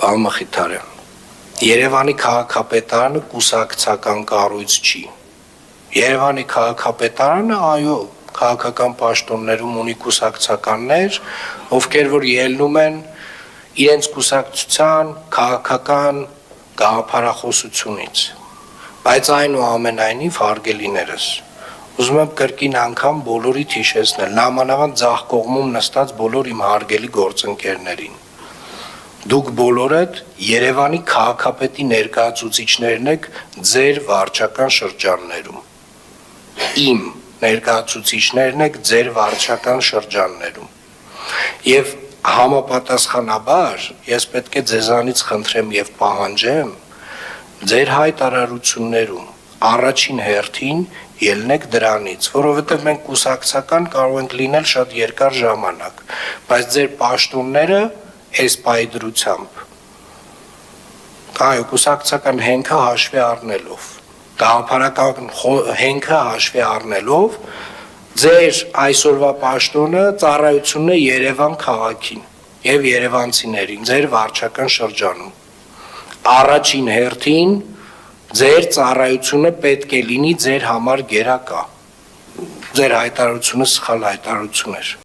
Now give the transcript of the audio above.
Պարոն Մխիթարյան, Երևանի քաղաքապետարանը կուսակցական կառույց չի։ Երևանի քաղաքապետարանը, այո, քաղաքական պաշտոններում ունի կուսակցականներ, ովքեր որ ելնում են իրենց կուսակցության քաղաքական գաղափարախոսությունից, բայց այնուամենայնիվ հարգելիներս, ուզում եմ կրկին անգամ բոլորիդ հիշեցնել, նամանավանդ ձախ կողմում նստած բոլոր իմ հարգելի գործընկերներին։ Դուք բոլորդ Երևանի քաղաքապետի ներկայացուցիչներն եք ձեր վարչական շրջաններում։ Իմ ներկայացուցիչներն եք ձեր վարչական շրջաններում։ Եվ համապատասխանաբար ես պետք է ձեզանից խնդրեմ եւ պահանջեմ ձեր հայտարարություններում առաջին հերթին ելնեք դրանից, որովհետեւ մենք կուսակցական կարող ենք լինել շատ երկար ժամանակ, բայց ձեր պաշտոնները այս պայդրությամբ, այո, կուսակցական հենքը հաշվի առնելով, գաղափարական հենքը հաշվի առնելով, ձեր այսօրվա պաշտոնը ծառայությունն է Երևան քաղաքին եւ երևանցիներին, ձեր վարչական շրջանում։ Առաջին հերթին ձեր ծառայությունը պետք է լինի ձեր համար գերակա։ Ձեր հայտարարությունը սխալ հայտարարություն էր։